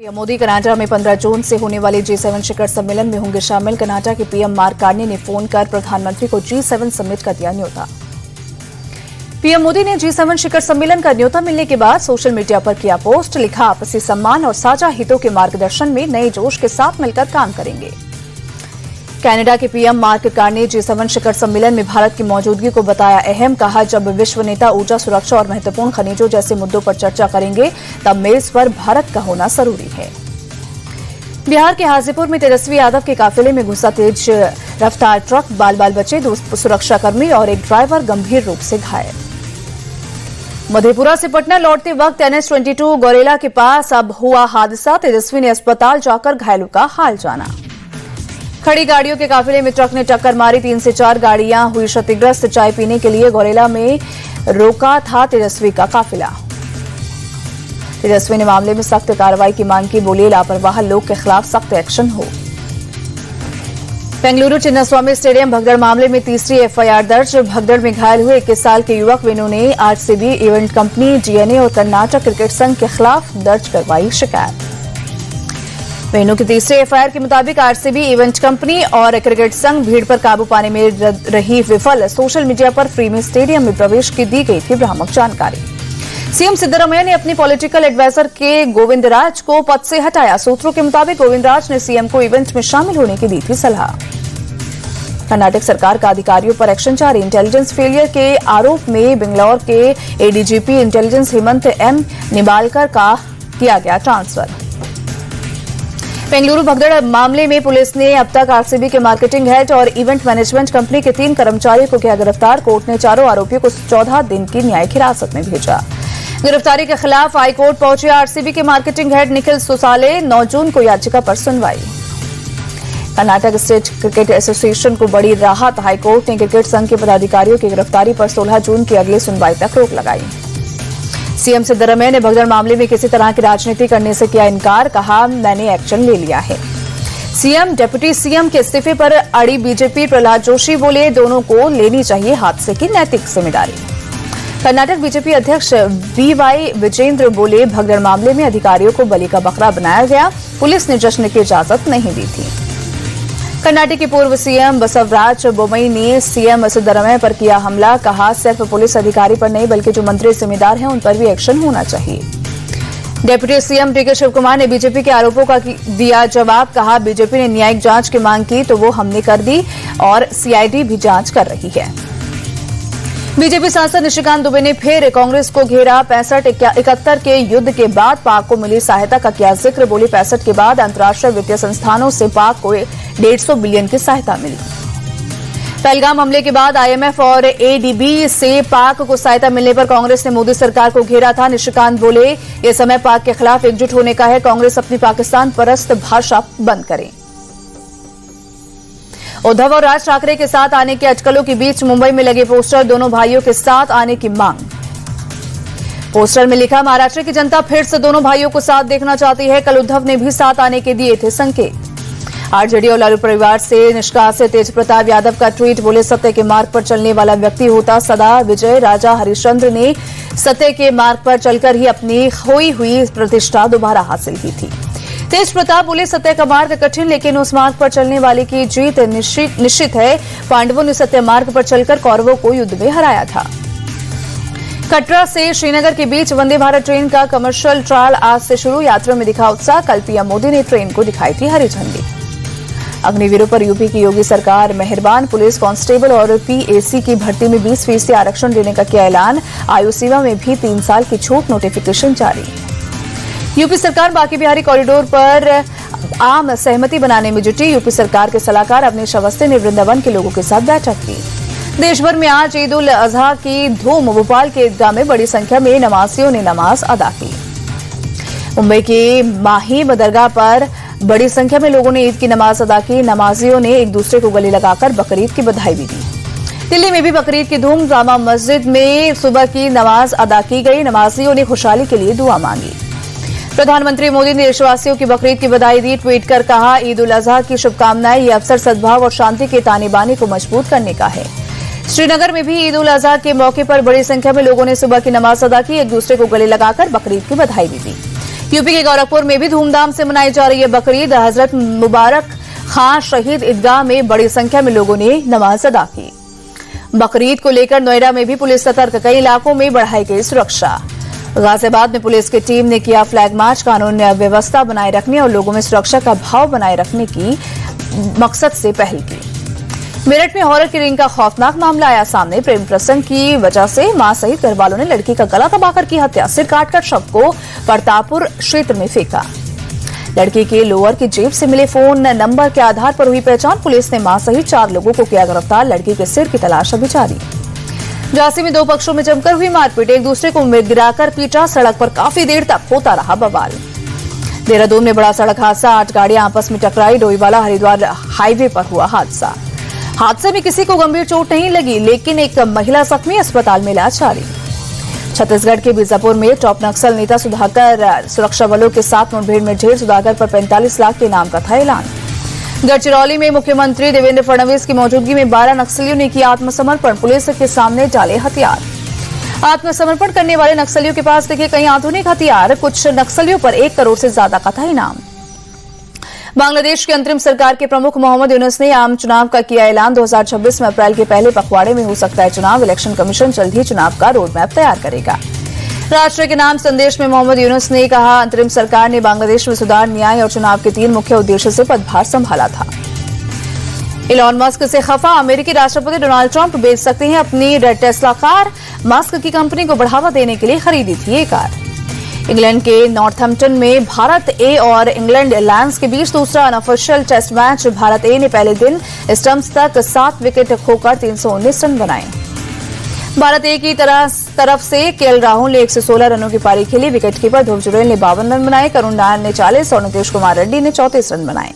PM Modi Canada में 15 जून से होने वाले G7 शिखर सम्मेलन में होंगे शामिल। कनाडा के पीएम मार्क कार्नी ने फोन कर प्रधानमंत्री को G7 समिट का दिया न्योता। पीएम मोदी ने G7 शिखर सम्मेलन का न्योता मिलने के बाद सोशल मीडिया पर किया पोस्ट, लिखा आपसी सम्मान और साझा हितों के मार्गदर्शन में नए जोश के साथ मिलकर काम करेंगे। कनाडा के पीएम मार्क कार्नी ने G7 शिखर सम्मेलन में भारत की मौजूदगी को बताया अहम। कहा, जब विश्व नेता ऊर्जा सुरक्षा और महत्वपूर्ण खनिजों जैसे मुद्दों पर चर्चा करेंगे तब मेज पर भारत का होना जरूरी है। बिहार के हाजीपुर में तेजस्वी यादव के काफिले में घुसा तेज रफ्तार ट्रक, बाल बचे, 2 सुरक्षाकर्मी और एक ड्राइवर गंभीर रूप से घायल। मधेपुरा से पटना लौटते वक्त NH-22 गौरेला के पास अब हुआ हादसा। तेजस्वी ने अस्पताल जाकर घायलों का हाल जाना। खड़ी गाड़ियों के काफिले में ट्रक ने टक्कर मारी, 3 से 4 गाड़ियां हुई क्षतिग्रस्त। चाय पीने के लिए गौरेला में रोका था तेजस्वी का काफिला। तेजस्वी ने मामले में सख्त कार्रवाई की मांग की, बोले लापरवाह लोग के खिलाफ सख्त एक्शन हो। बेंगलुरु चिन्नास्वामी स्टेडियम भगदड़ मामले में तीसरी FIR दर्ज। भगदड़ में घायल हुए 21 साल के युवक वेणु ने RCB इवेंट कंपनी, DNA और कर्नाटक क्रिकेट संघ के खिलाफ दर्ज करवाई शिकायत। वेणु की तीसरी FIR के मुताबिक RCB इवेंट कंपनी और क्रिकेट संघ भीड़ पर काबू पाने में रही विफल। सोशल मीडिया पर फ्री में स्टेडियम में प्रवेश की दी गई थी भ्रामक जानकारी। सीएम सिद्धरामैया ने अपनी पॉलिटिकल एडवाइजर के गोविंदराज को पद से हटाया। सूत्रों के मुताबिक गोविंदराज ने सीएम को इवेंट में शामिल होने की दी थी सलाह। कर्नाटक सरकार का अधिकारियों पर एक्शन जारी। इंटेलिजेंस फेलियर के आरोप में बेंगलौर के ADGP intelligence Hemant M Nimbalkar का किया गया ट्रांसफर। बेंगलुरु भगदड़ मामले में पुलिस ने अब तक RCB के मार्केटिंग हेड और इवेंट मैनेजमेंट कंपनी के 3 कर्मचारियों को किया गिरफ्तार। कोर्ट ने चारों आरोपियों को 14 दिन की न्यायिक हिरासत में भेजा। गिरफ्तारी के खिलाफ हाईकोर्ट पहुंचे RCB के मार्केटिंग हेड निखिल सुसाले। 9 जून को याचिका पर सुनवाई। कर्नाटक स्टेट क्रिकेट एसोसिएशन को बड़ी राहत। हाईकोर्ट ने क्रिकेट संघ के पदाधिकारियों की गिरफ्तारी पर 16 जून की अगली सुनवाई तक रोक लगाई। सीएम सिद्धरामैया ने भगदड़ मामले में किसी तरह की राजनीति करने से किया इनकार। कहा, मैंने एक्शन ले लिया है। सीएम डिप्टी सीएम के इस्तीफे पर अड़ी बीजेपी। प्रहलाद जोशी बोले, दोनों को लेनी चाहिए हादसे की नैतिक जिम्मेदारी। कर्नाटक बीजेपी अध्यक्ष VY विजेंद्र बोले, भगदड़ मामले में अधिकारियों को बलि का बकरा बनाया गया। पुलिस ने जश्न की इजाजत नहीं दी थी। कर्नाटक के पूर्व सीएम बसवराज बोम्मई ने सीएम सिद्धरामैया पर किया हमला। कहा, सिर्फ पुलिस अधिकारी पर नहीं बल्कि जो मंत्री जिम्मेदार हैं उन पर भी एक्शन होना चाहिए। डिप्टी सीएम DK शिवकुमार ने बीजेपी के आरोपों का दिया जवाब। कहा, बीजेपी ने न्यायिक जांच की मांग की तो वो हमने कर दी और CID भी जांच कर रही है। बीजेपी सांसद निशिकांत दुबे ने फिर कांग्रेस को घेरा। 65-71 के युद्ध के बाद पाक को मिली सहायता का किया जिक्र। बोली, 65 के बाद अंतर्राष्ट्रीय वित्तीय संस्थानों से पाक को 150 बिलियन की सहायता मिली। पहलगाम हमले के बाद IMF और ADB से पाक को सहायता मिलने पर कांग्रेस ने मोदी सरकार को घेरा था। निशिकांत बोले, ये समय पाक के खिलाफ एकजुट होने का है। कांग्रेस अपनी पाकिस्तान परस्त भाषा बंद करे। उद्धव और राज ठाकरे के साथ आने के अटकलों के बीच मुंबई में लगे पोस्टर, दोनों भाइयों के साथ आने की मांग। पोस्टर में लिखा, महाराष्ट्र की जनता फिर से दोनों भाइयों को साथ देखना चाहती है। कल उद्धव ने भी साथ आने के दिए थे संकेत। RJD और लालू परिवार से निष्कासित तेज प्रताप यादव का ट्वीट। बोले, सत्य के मार्ग पर चलने वाला व्यक्ति होता सदा विजय। राजा हरिश्चंद्र ने सत्य के मार्ग पर चलकर ही अपनी खोई हुई प्रतिष्ठा दोबारा हासिल की थी। तेज प्रताप बोले, सत्य का मार्ग कठिन लेकिन उस मार्ग पर चलने वाले की जीत निश्चित है। पांडवों ने सत्य मार्ग पर चलकर कौरवों को युद्ध में हराया था। कटरा से श्रीनगर के बीच वंदे भारत ट्रेन का कमर्शियल ट्रायल आज से शुरू। यात्रियों में दिखा उत्साह। कल पीएम मोदी ने ट्रेन को दिखाई थी हरी झंडी। अग्निवीरों पर यूपी की योगी सरकार मेहरबान। पुलिस कांस्टेबल और PAC की भर्ती में 20% आरक्षण देने का किया ऐलान। आयु सीमा में भी 3 साल की छूट, नोटिफिकेशन जारी। यूपी सरकार बाकी बिहारी कॉरिडोर पर आम सहमति बनाने में जुटी। यूपी सरकार के सलाहकार अवनीश अवस्थी ने वृंदावन के लोगों के साथ बैठक की। देश भर में आज ईद उल अजहा की धूम। भोपाल के ईदगाह में बड़ी संख्या में नमाजियों ने नमाज अदा की। मुंबई के माही दरगाह पर बड़ी संख्या में लोगों ने ईद की नमाज अदा की। नमाजियों ने एक दूसरे को गले लगाकर बकरीद की बधाई भी दी। दिल्ली में भी बकरीद की धूम। जामा मस्जिद में सुबह की नमाज अदा की गई। नमाजियों ने खुशहाली के लिए दुआ मांगी। प्रधानमंत्री मोदी ने देशवासियों की बकरीद की बधाई दी। ट्वीट कर कहा, ईद उल अजहा की शुभकामनाएं। ये अवसर सद्भाव और शांति के ताने बाने को मजबूत करने का है। श्रीनगर में भी ईद उल अजहा के मौके पर बड़ी संख्या में लोगों ने सुबह की नमाज अदा की। एक दूसरे को गले लगाकर बकरीद की बधाई भी दी। यूपी के गोरखपुर में भी धूमधाम से मनाई जा रही है बकरीद। हजरत मुबारक खां शहीद ईदगाह में बड़ी संख्या में लोगों ने नमाज अदा की। बकरीद को लेकर नोएडा में भी पुलिस सतर्क, कई इलाकों में बढ़ाई गई सुरक्षा। गाजियाबाद में पुलिस की टीम ने किया फ्लैग मार्च, कानून व्यवस्था बनाए रखने और लोगों में सुरक्षा का भाव बनाए रखने की मकसद से पहल की। मेरठ में हॉरर किलिंग का खौफनाक मामला आया सामने। प्रेम प्रसंग की वजह से मां सहित घर वालों ने लड़की का गला दबाकर की हत्या, सिर काटकर शव को प्रतापपुर क्षेत्र में फेंका। लड़की के लोअर की जेब से मिले फोन नंबर के आधार पर हुई पहचान। पुलिस ने मां सहित 4 लोगों को किया गिरफ्तार। लड़की के सिर की तलाश अभी जारी। झांसी में 2 पक्षों में जमकर हुई मारपीट, एक दूसरे को गिराकर पीटा, सड़क पर काफी देर तक होता रहा बवाल। देहरादून में बड़ा सड़क हादसा, 8 गाड़ियां आपस में टकराई। डोईवाला हरिद्वार हाईवे पर हुआ हादसे में किसी को गंभीर चोट नहीं लगी, लेकिन एक महिला जख्मी, अस्पताल में इलाज जारी। छत्तीसगढ़ के बीजापुर में टॉप नक्सल नेता सुधाकर सुरक्षा बलों के साथ मुठभेड़ में ढेर। सुधाकर पर 45 लाख के इनाम का था ऐलान। गढ़चिरौली में मुख्यमंत्री देवेंद्र फडणवीस की मौजूदगी में 12 नक्सलियों ने किया आत्मसमर्पण, पुलिस के सामने डाले हथियार। आत्मसमर्पण करने वाले नक्सलियों के पास देखे कई आधुनिक हथियार। कुछ नक्सलियों पर 1 करोड़ से ज्यादा का था इनाम। बांग्लादेश की अंतरिम सरकार के प्रमुख मोहम्मद यूनुस ने आम चुनाव का किया ऐलान। 2026 में अप्रैल के पहले पखवाड़े में हो सकता है चुनाव। इलेक्शन कमीशन जल्द ही चुनाव का रोड मैप तैयार करेगा। राष्ट्र के नाम संदेश में मोहम्मद यूनुस ने कहा, अंतरिम सरकार ने बांग्लादेश में सुधार, न्याय और चुनाव के 3 मुख्य उद्देश्य से पदभार संभाला था। इलॉन मस्क से खफा, अमेरिकी राष्ट्रपति डोनाल्ड ट्रंप बेच सकते हैं अपनी टेस्ला कार। मस्क की कंपनी को बढ़ावा देने के लिए खरीदी थी ये कार। इंग्लैंड के नॉर्थहैम्पटन में भारत ए और इंग्लैंड लायंस के बीच दूसरा अनऑफिशियल टेस्ट मैच। भारत ए ने पहले दिन स्टंप्स तक 7 विकेट खोकर 319 रन बनाए। भारत ए की तरफ से केएल राहुल ने 116 रनों की पारी खेली। विकेटकीपर ध्रुव जुरेल ने 52 रन बनाए। करुण नायर ने 40 और नीतीश कुमार रेड्डी ने 34 रन बनाए।